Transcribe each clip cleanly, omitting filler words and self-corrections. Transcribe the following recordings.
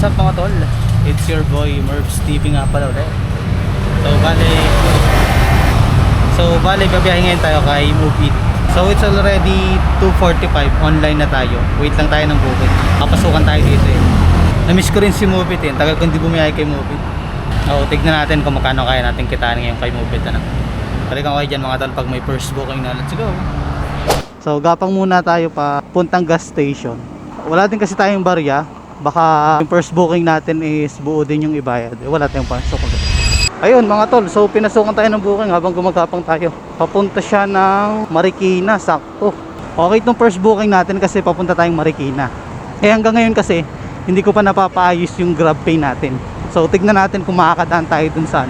What's up mga tol? It's your boy Mervs TV nga pala ulit. So bale babiyahin ngayon tayo kay Move It. So it's already 2:45, online na tayo. Wait lang tayo ng booking. Papasukan tayo dito eh. Na-miss ko rin si Move It eh. Tagal ko hindi bumiyahe kay Move It. So tignan natin kung magkano kaya natin kitaan ngayon kay Move It. Balikan ko kayo dyan mga tol pag may first booking na. Let's go! So gapang muna tayo pa puntang gas station. Wala din kasi tayong barya. Baka yung first booking natin is buo din yung ibayad. Wala tayong pasok. Ayun mga tol, so pinasukan tayo ng booking habang gumagapang tayo. Papunta siya ng Marikina, sakto. Okay itong first booking natin kasi papunta tayong Marikina. Hanggang ngayon kasi hindi ko pa napapaayos yung grab pay natin. So tignan natin kung makakadaan tayo dun sa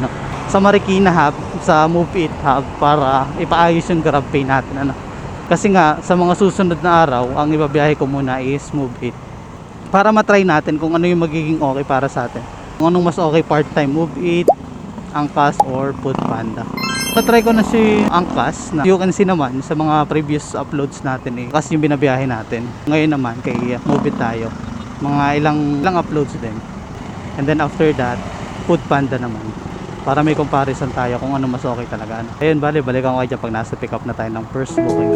sa Marikina hub, sa Move It hub para ipaayos yung grab pay natin Kasi nga sa mga susunod na araw, ang ibabiyahe ko muna is Move It. Para matry natin kung ano yung magiging okay para sa atin. Kung anong mas okay part-time, Move It, Angkas or Foodpanda. Patry ko na si Angkas na you can see naman sa mga previous uploads natin kasi yung binabiyahe natin. Ngayon naman kay Move It tayo. Mga ilang uploads din. And then after that, Foodpanda naman. Para may comparison tayo kung ano mas okay talaga. Ayun, balikan ko kayo dyan pag nasa pick up na tayo ng first booking.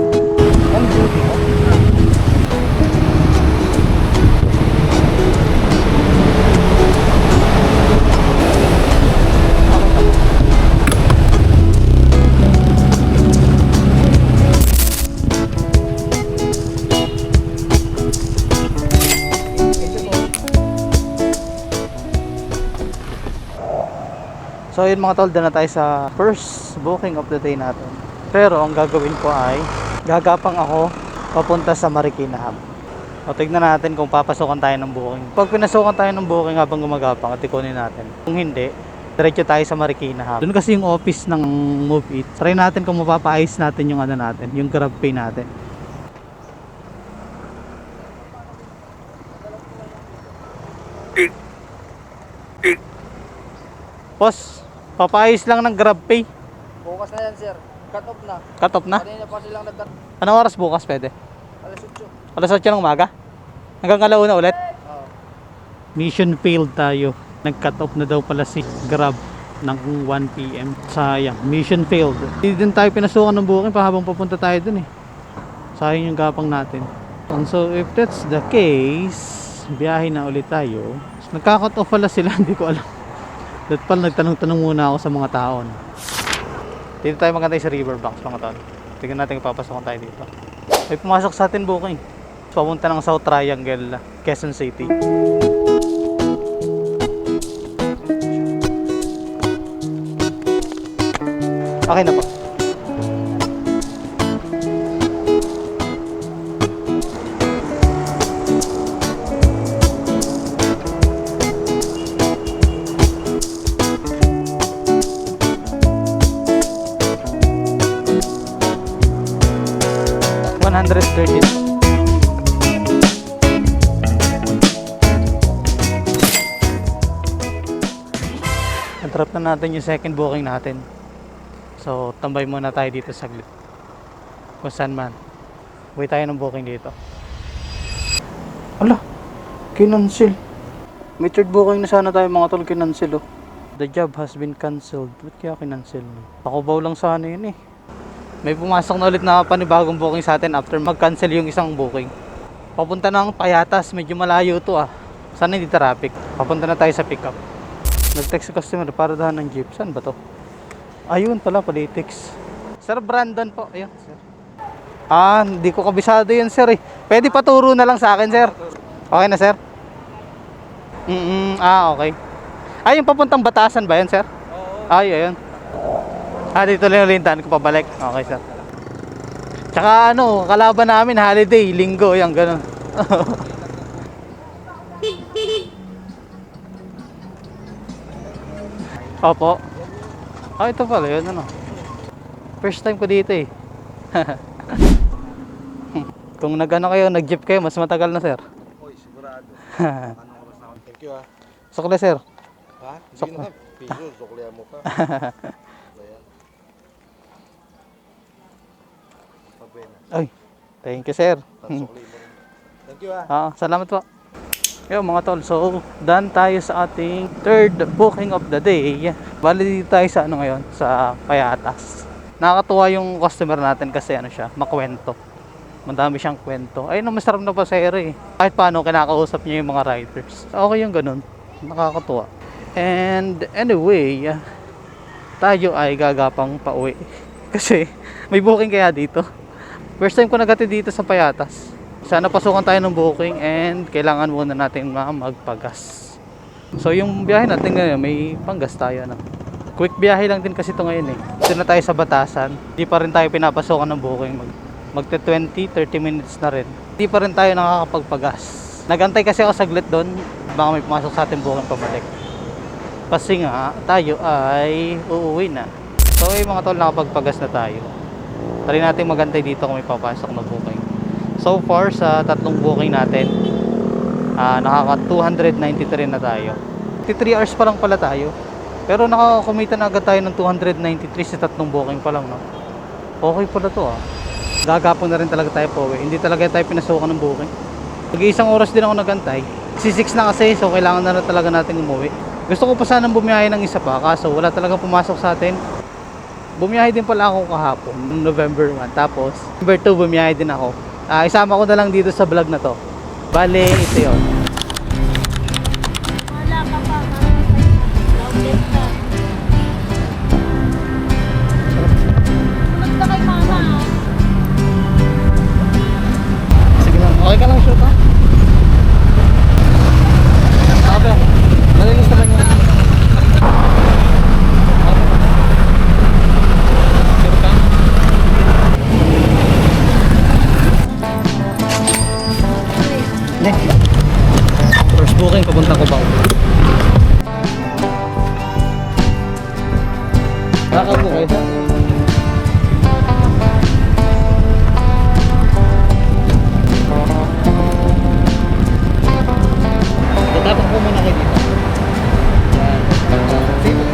So yun mga tol, na tayo sa first booking of the day natin. Pero ang gagawin ko ay gagapang ako papunta sa Marikina hub. O tignan natin kung papasokan tayo ng booking. Pag pinasukan tayo ng booking habang gumagapang, atikunin natin. Kung hindi, diretso tayo sa Marikina hub. Doon kasi yung office ng Move It. Try natin kung mapapaayos natin yung natin, yung grab pay natin. Boss, papaayos lang ng grab pay. Bukas na yan, sir. Cut off na. Cut off na? Kanina pa silang nag-cut. Anong oras bukas pwede? Alas 8. Alas 8 ng umaga? Hanggang alauna ulit? Oo. Mission failed tayo. Nag-cut off na daw pala si Grab ng 1 PM. Sayang. Mission failed. Hindi din tayo pinasukan ng booking pa habang papunta tayo dun eh. Sayang yung gapang natin. And so if that's the case, biyahe na ulit tayo. Nagka-cut off pala sila, hindi ko alam. Dapat pala nagtanong-tanong muna ako sa mga tao. Dito tayo magantay sa Riverbanks mga tao. Tignan natin kung papasokan tayo dito. May pumasok sa atin booking. Papunta ng South Triangle, Quezon City. Okay na po. Drop na natin yung second booking natin. So tambay muna tayo dito saglit. Kung saan man. Wait tayo ng booking dito. Ala, kinancel. May third booking na sana tayo mga tol, kinancel oh. The job has been cancelled. Ba't kaya kinancel? Pakubaw lang sana yun eh. May pumasok na ulit na panibagong booking sa atin after mag-cancel yung isang booking. Papunta ng Payatas, medyo malayo to ah. Sana hindi traffic. Papunta na tayo sa pick up. Nag-text sa customer para dahan ng jeep. Saan ba to? Ayun pala, Politics. Sir Brandon po. Ayun, sir. Hindi ko kabisado yun, sir eh. Pwede paturo na lang sa akin, sir. Okay na, sir? Okay. Yung papuntang Batasan ba yun, sir? Oo. Ayun. Dito lang yung lintahan ko pabalik. Okay, sir. Tsaka kalaban namin, holiday, linggo, yung ganun. Opo. Ito pala yun, First time ko dito eh. Kung nag-jeep kayo, mas matagal na, sir. Oy, sigurado. Thank you ah. Sukle, sir. Ha? Sige na. Piso, suklihan mo pa. Ay, thank you, sir. Thank you ah. Salamat po. Yo mga tol, so done tayo sa ating third booking of the day. Bali dito tayo sa ano ngayon, sa Payatas. Nakakatuwa yung customer natin kasi ano siya, makwento. Madami siyang kwento. Ayun ang masarap na pasahero eh. Kahit paano kinakausap niya yung mga riders. Okay yung ganun, nakakatuwa. And anyway, tayo ay gagapang pauwi. Kasi may booking kaya dito. First time ko naghatid dito sa Payatas. Sana pasukan tayo ng booking and kailangan muna natin magpagas. So yung biyahe natin ngayon, may panggas tayo na. Quick biyahe lang din kasi ito ngayon eh. Dito na tayo sa Batasan. Di pa rin tayo pinapasukan ng booking. Magte 20-30 minutes na rin. Di pa rin tayo nakakapagpagas. Nagantay kasi ako saglit doon. Baka may pumasok sa ating booking pabalik. Kasi nga tayo ay uuwi na. So yung mga tol, nakapagpagas na tayo. Try natin magantay dito kung may papasok na booking. So far sa tatlong booking natin, nakaka 293 na tayo. 53 hours pa lang pala tayo. Pero nakakumita na agad tayo ng 293 sa tatlong booking pa lang, no? Okay pala to ah. Gagapon na rin talaga tayo po eh. Hindi talaga tayo pinasukan ng booking. Mag-iisang oras din ako nagantay. 6 na kasi, so kailangan na talaga natin umuwi. Gusto ko pa sanang bumiyahe ng isa pa, kaso wala talaga pumasok sa atin. Bumiyahe din pala ako kahapon, November 1. Tapos, November 2 bumiyahe din ako. Isama ko na lang dito sa vlog na to. Bale, ito yun. Wala ka pa. Outlet ka. Tulog ka kay mama. Sige lang, okay ka lang shoot ha? Okay, nalinis naman yun. Sure ka? First booking, papunta ko ba? Nakakabu kayo sa? Tatapang ko muna kayo dito. Yan. Sige.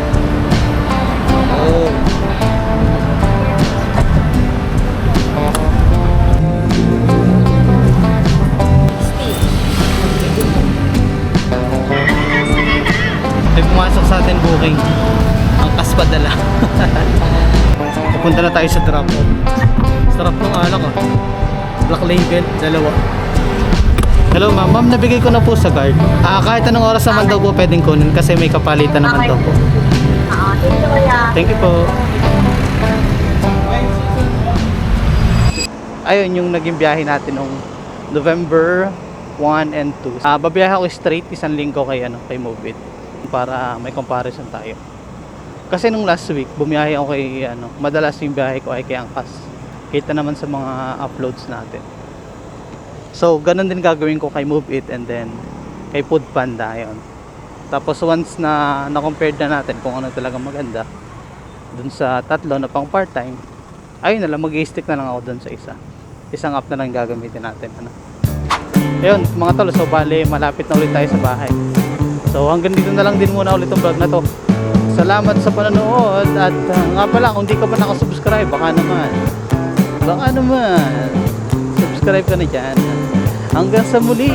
Oh. May pumasok sa atin booking. Ang kaspadala. Pupunta na tayo sa drop off. Sarap ng alak ah. Black label, dalawa. Hello ma'am, ma'am nabigay ko na po sa guard. Kahit anong oras naman daw po pwedeng kunin kasi may kapalitan naman daw po. Thank you, kuya. Thank you po. Ayun yung naging biyahe natin nung November 1 and 2. Babiyahe ako straight isang linggo kay Move It para may comparison tayo. Kasi nung last week bumiyahe ako kay madalas yung biyahe ko ay kay Angkas. Kita naman sa mga uploads natin. So ganun din gagawin ko kay Move It and then kay Food Panda yun. Tapos once na na-compare na natin kung ano talaga maganda dun sa tatlo na pang part-time, ayun na lang, mag-i-stick na lang ako dun sa isa. Isang app na lang gagamitin natin. Ayun mga tol, so bale malapit na ulit tayo sa bahay. So hanggang dito na lang din muna ulit ang vlog na to. Salamat sa panonood at nga pala kung di ka pa nakasubscribe, baka naman subscribe ka na dyan. Hanggang sa muli,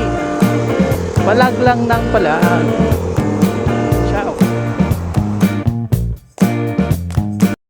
palag lang ng palag.